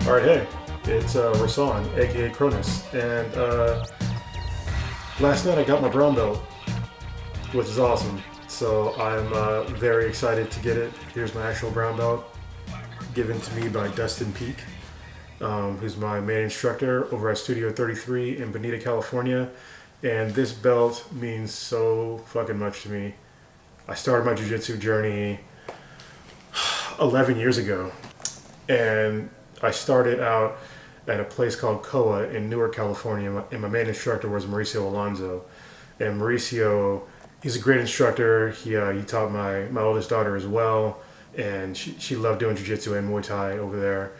All right, hey, it's Rasan, aka Cronus, and last night I got my brown belt, which is awesome. So I'm very excited to get it. Here's my actual brown belt, given to me by Dustin Peak, who's my main instructor over at Studio 33 in Bonita, California. And this belt means so fucking much to me. I started my jiu-jitsu journey 11 years ago, and I started out at a place called Koa in Newark, California, and my main instructor was Mauricio Alonso. And Mauricio, he's a great instructor. He taught my oldest daughter as well, and she loved doing jiu-jitsu and Muay Thai over there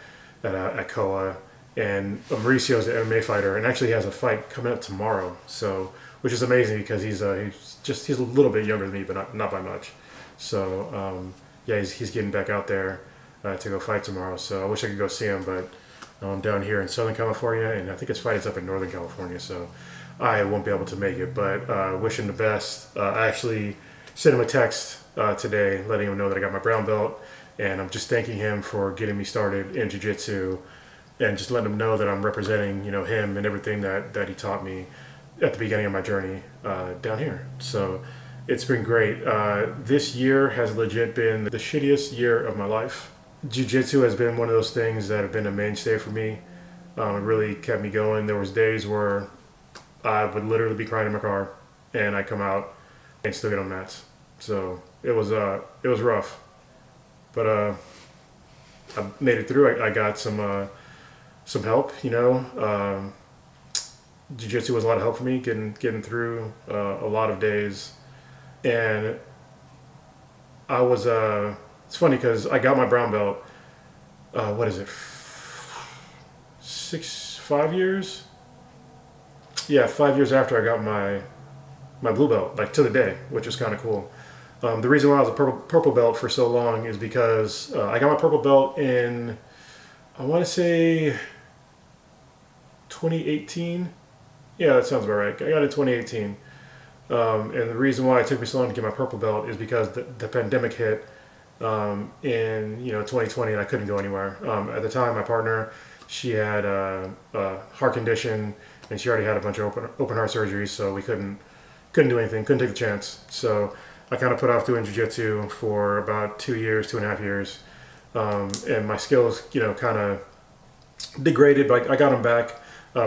at Koa. And Mauricio is an MMA fighter, and actually he has a fight coming up tomorrow. So, which is amazing because he's a little bit younger than me, but not by much. So yeah, he's getting back out there to go fight tomorrow. So I wish I could go see him, but I'm down here in Southern California, and I think his fight is up in Northern California, so I won't be able to make it. But wish him the best. I actually sent him a text today, letting him know that I got my brown belt, and I'm just thanking him for getting me started in jiu-jitsu, and just letting him know that I'm representing, him and everything that he taught me at the beginning of my journey down here. So it's been great. This year has legit been the shittiest year of my life. Jiu-jitsu has been one of those things that have been a mainstay for me. It really kept me going. There was days where I would literally be crying in my car, and I come out and still get on mats. So it was rough, but I made it through. I got some help. Jiu-jitsu was a lot of help for me getting through a lot of days, and I was. It's funny because I got my brown belt. What is it? 5 years? Yeah, 5 years after I got my blue belt, like to the day, which is kind of cool. The reason why I was a purple belt for so long is because I got my purple belt in, I want to say 2018. Yeah, that sounds about right. I got it in 2018. And the reason why it took me so long to get my purple belt is because the pandemic hit in 2020, and I couldn't go anywhere. At the time, my partner, she had a heart condition, and she already had a bunch of open heart surgeries, so we couldn't do anything, couldn't take the chance. So I kind of put off doing jiu-jitsu for about 2.5 years, and my skills, kind of degraded, but I got them back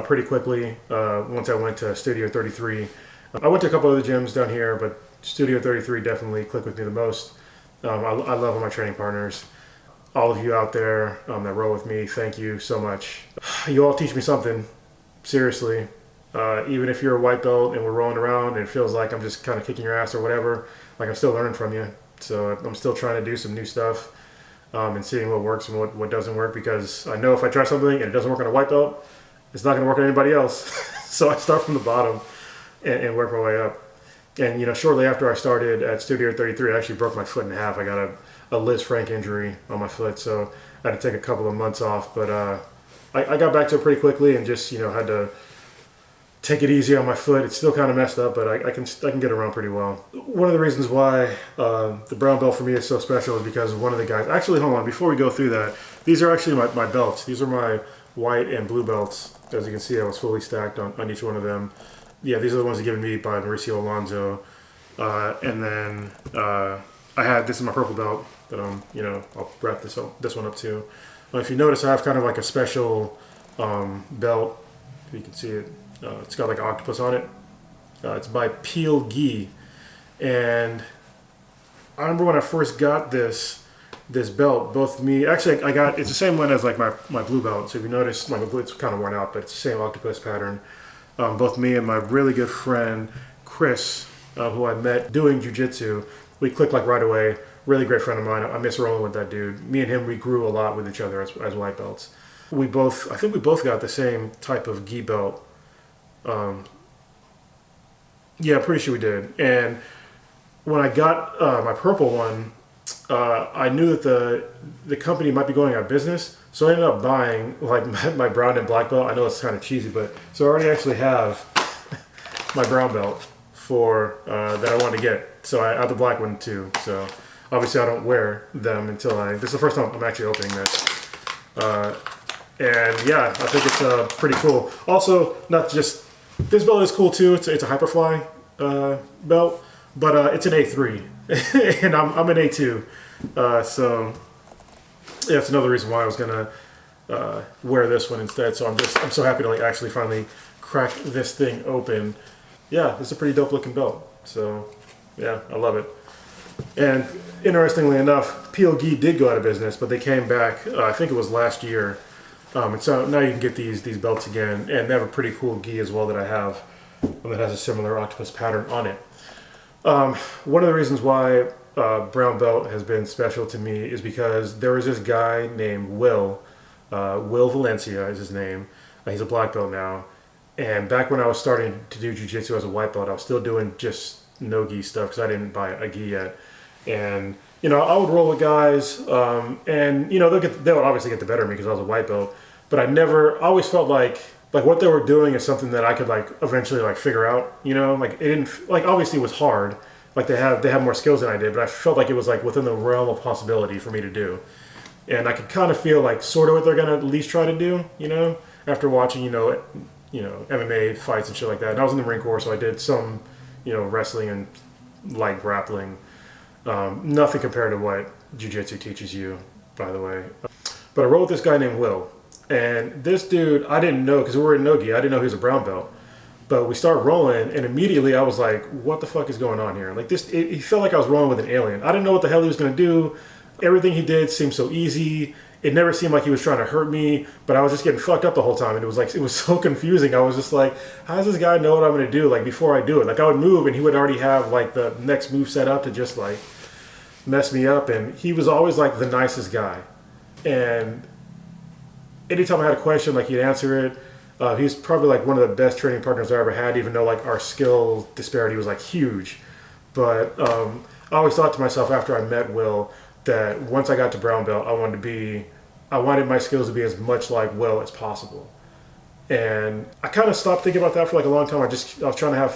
pretty quickly once I went to Studio 33. I went to a couple other gyms down here, but Studio 33 definitely clicked with me the most. I love all my training partners. All of you out there that roll with me, thank you so much. You all teach me something, seriously. Even if you're a white belt and we're rolling around and it feels like I'm just kind of kicking your ass or whatever, like I'm still learning from you. So I'm still trying to do some new stuff and seeing what works and what doesn't work, because I know if I try something and it doesn't work on a white belt, it's not going to work on anybody else. So I start from the bottom and work my way up. And shortly after I started at Studio 33, I actually broke my foot in half. I got a Liz Frank injury on my foot, so I had to take a couple of months off. But I got back to it pretty quickly, and just had to take it easy on my foot. It's still kind of messed up, but I can get around pretty well. One of the reasons why the brown belt for me is so special is because one of the guys. Actually, hold on. Before we go through that, these are actually my belts. These are my white and blue belts. As you can see, I was fully stacked on each one of them. Yeah, these are the ones given me by Mauricio Alonso. And then I had, this is my purple belt that I'll wrap this one up too. If you notice, I have kind of like a special belt. If you can see it. It's got like an octopus on it. It's by Peel Gi. And I remember when I first got this belt, both me, actually it's the same one as like my blue belt. So if you notice, my blue, it's kind of worn out, but it's the same octopus pattern. Both me and my really good friend Chris, who I met doing jiu-jitsu, we clicked like right away. Really great friend of mine. I miss rolling with that dude. Me and him, we grew a lot with each other as white belts. I think we both got the same type of gi belt. Yeah, pretty sure we did. And when I got my purple one, I knew that the company might be going out of business. So I ended up buying like my brown and black belt. I know it's kind of cheesy, but so I already actually have my brown belt for that I wanted to get. So I have the black one too. So obviously I don't wear them until this is the first time I'm actually opening this. And yeah, I think it's pretty cool. Also, not just, this belt is cool too. It's a Hyperfly belt, but it's an A3 and I'm an A2. So yeah, that's another reason why I was gonna wear this one instead. So I'm so happy to like actually finally crack this thing open. Yeah, it's a pretty dope looking belt. So yeah, I love it. And interestingly enough, PLG did go out of business, but they came back. I think it was last year. And so now you can get these belts again, and they have a pretty cool gi as well that I have that has a similar octopus pattern on it. One of the reasons why brown belt has been special to me is because there was this guy named Will Valencia is his name. He's a black belt now. And back when I was starting to do jiu-jitsu as a white belt, I was still doing just no gi stuff because I didn't buy a gi yet. And you know, I would roll with guys, and you know, they would obviously get the better of me because I was a white belt. But I always felt like what they were doing is something that I could like eventually like figure out. You know, like it didn't, like obviously it was hard. Like they have more skills than I did, but I felt like it was like within the realm of possibility for me to do. And I could kind of feel like sort of what they're gonna at least try to do. You know, after watching you know MMA fights and shit like that. And I was in the Marine Corps, so I did some wrestling and light grappling. Nothing compared to what jiu-jitsu teaches you, by the way. But I rolled with this guy named Will. And this dude, I didn't know, because we were in no-gi, I didn't know he was a brown belt. But we started rolling, and immediately I was like, what the fuck is going on here? Like this, he felt like I was rolling with an alien. I didn't know what the hell he was going to do. Everything he did seemed so easy. It never seemed like he was trying to hurt me, but I was just getting fucked up the whole time. And it was so confusing. I was just like, how does this guy know what I'm going to do? Like before I do it, like I would move and he would already have like the next move set up to just like mess me up. And he was always like the nicest guy. And anytime I had a question, like he'd answer it. He's probably like one of the best training partners I ever had, even though like our skill disparity was like huge. But I always thought to myself after I met Will that once I got to brown belt, I wanted my skills to be as much like Will as possible. And I kind of stopped thinking about that for like a long time. I was trying to have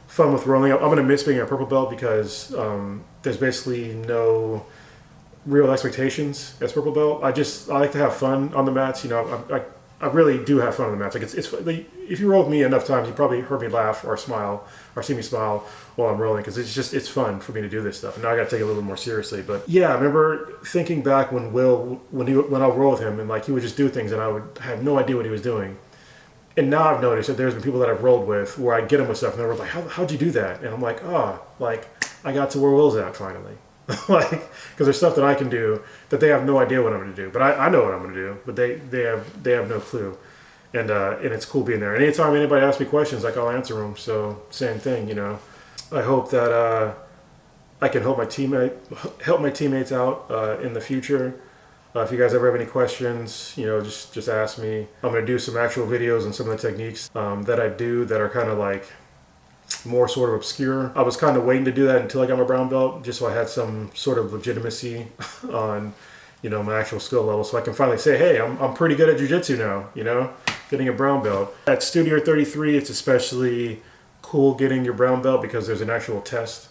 fun with rolling. I'm gonna miss being a purple belt because there's basically no real expectations as purple belt. I like to have fun on the mats. I really do have fun on the mats. Like if you roll with me enough times, you probably heard me laugh or smile or see me smile while I'm rolling because it's fun for me to do this stuff. And now I got to take it a little more seriously. But yeah, I remember thinking back when I would roll with him and like he would just do things and I would have no idea what he was doing. And now I've noticed that there's been people that I've rolled with where I get them with stuff and they're like, how'd you do that? And I'm like, like I got to where Will's at finally. Like, because there's stuff that I can do that they have no idea what I'm going to do, but I know what I'm going to do, but they have no clue, and it's cool being there. And anytime anybody asks me questions, like I'll answer them. So same thing, I hope that I can help my teammates out in the future. If you guys ever have any questions, just ask me. I'm going to do some actual videos on some of the techniques that I do that are kind of like more sort of obscure. I was kind of waiting to do that until I got my brown belt, just so I had some sort of legitimacy on, my actual skill level, so I can finally say, hey, I'm pretty good at jiu-jitsu now, getting a brown belt. At Studio 33, it's especially cool getting your brown belt because there's an actual test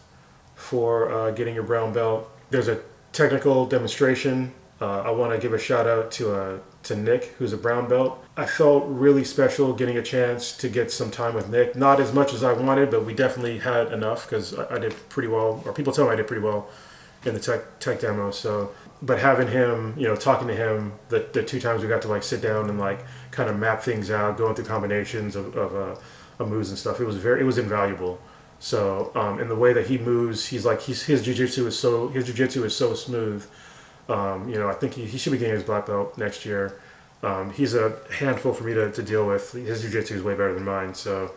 for getting your brown belt. There's a technical demonstration. I want to give a shout out to Nick, who's a brown belt. I felt really special getting a chance to get some time with Nick. Not as much as I wanted, but we definitely had enough because I did pretty well, or people tell me I did pretty well in the tech demo. So, but having him, talking to him, the 2 times we got to like sit down and like kind of map things out, going through combinations of moves and stuff, it was invaluable. So, and the way that he moves, his jiu-jitsu is so smooth. I think he should be getting his black belt next year. He's a handful for me to deal with. His jiu-jitsu is way better than mine. So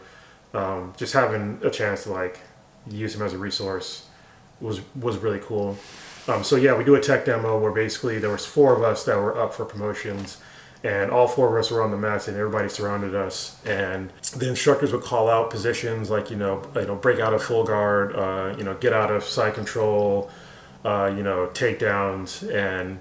just having a chance to like use him as a resource was really cool. So yeah, we do a tech demo where basically there was 4 of us that were up for promotions, and all 4 of us were on the mats and everybody surrounded us. And the instructors would call out positions like break out of full guard, get out of side control. Takedowns, and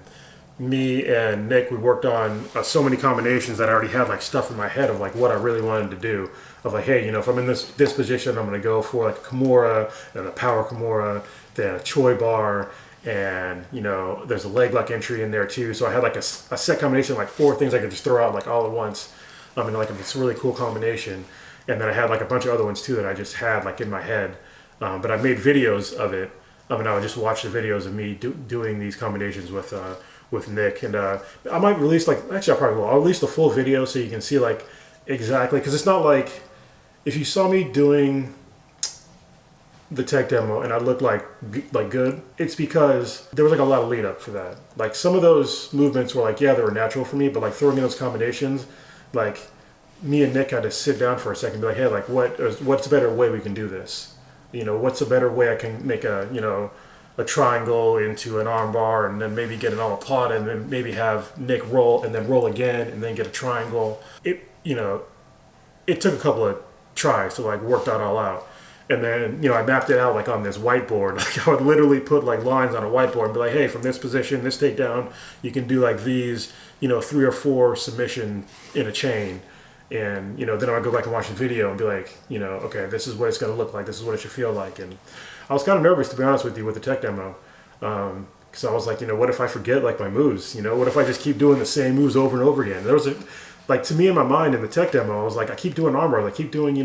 me and Nick, we worked on so many combinations that I already had like stuff in my head of like what I really wanted to do. Of like, hey, if I'm in this position, I'm going to go for like a Kimura and a power Kimura, then a Choi bar, and there's a leg lock entry in there too. So I had like a set combination, like 4 things I could just throw out like all at once. Like it's a really cool combination. And then I had like a bunch of other ones too that I just had like in my head. But I made videos of it. I would just watch the videos of me doing these combinations with Nick. And I might release actually I probably will. I'll release the full video so you can see like exactly, because it's not like if you saw me doing the tech demo and I looked like good, it's because there was like a lot of lead up for that. Like some of those movements were like, yeah, they were natural for me, but like throwing in those combinations, like me and Nick had to sit down for a second and be like, hey, like what's a better way we can do this? What's a better way I can make a triangle into an arm bar and then maybe get an omoplata and then maybe have Nick roll and then roll again and then get a triangle. It took a couple of tries to like work that all out. And then, I mapped it out like on this whiteboard. Like I would literally put like lines on a whiteboard and be like, hey, from this position, this takedown, you can do like these, 3 or 4 submission in a chain. And, then I would go back and watch the video and be like, okay, this is what it's going to look like. This is what it should feel like. And I was kind of nervous, to be honest with you, with the tech demo. Because I was like, what if I forget like my moves? What if I just keep doing the same moves over and over again? There was to me in my mind in the tech demo, I was like, I keep doing arm bars. I keep doing,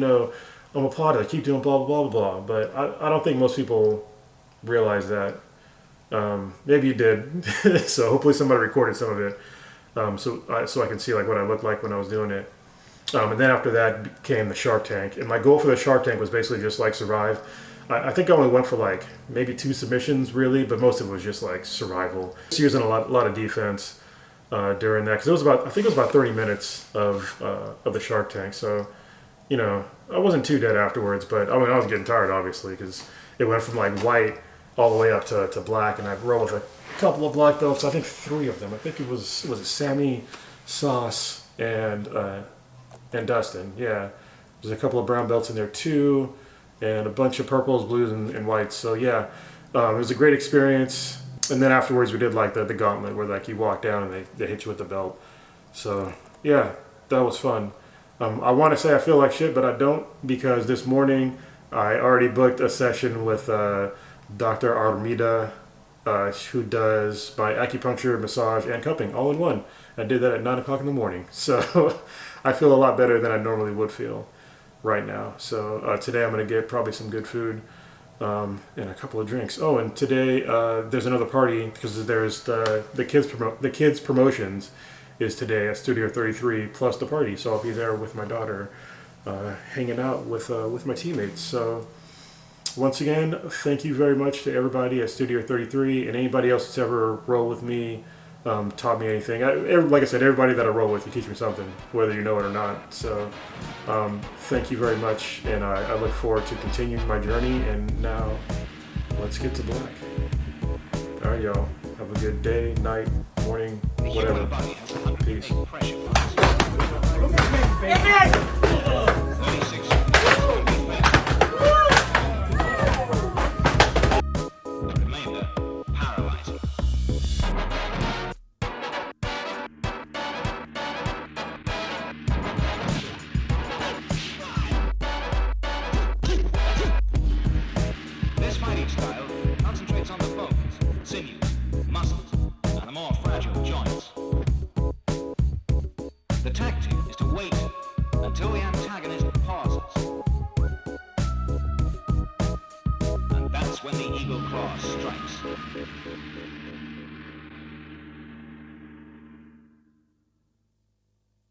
omoplata. I keep doing blah, blah, blah, blah. But I don't think most people realize that. Maybe you did. So hopefully somebody recorded some of it. So I can see like what I looked like when I was doing it. And then after that came the Shark Tank. And my goal for the Shark Tank was basically just like survive. I think I only went for like maybe 2 submissions really, but most of it was just like survival. Just using a lot of defense during that, because I think it was about 30 minutes of the Shark Tank. So, I wasn't too dead afterwards, but I was getting tired obviously because it went from like white all the way up to black, and I'd roll with a couple of black belts. I think 3 of them. I think it was Sammy, Sauce, and Dustin. Yeah, there's a couple of brown belts in there too, and a bunch of purples, blues, and whites. So yeah, it was a great experience. And then afterwards we did like the gauntlet where like you walk down and they hit you with the belt. So yeah, that was fun. I want to say I feel like shit, but I don't, because this morning I already booked a session with Dr. Armida, who does my acupuncture, massage, and cupping all in one. I did that at 9 o'clock in the morning. So I feel a lot better than I normally would feel right now. So today I'm going to get probably some good food and a couple of drinks. Oh, and today there's another party because there's the kids promotions is today at Studio 33 plus the party. So I'll be there with my daughter hanging out with my teammates. So once again, thank you very much to everybody at Studio 33 and anybody else that's ever rolled with me, taught me anything. Like I said, everybody that I roll with, you teach me something, whether you know it or not. So thank you very much, and I look forward to continuing my journey. And now, let's get to black. All right, y'all. Have a good day, night, morning, whatever. Peace. This fighting style concentrates on the bones, sinews, muscles, and the more fragile joints. The tactic is to wait until the antagonist pauses. And that's when the eagle claw strikes.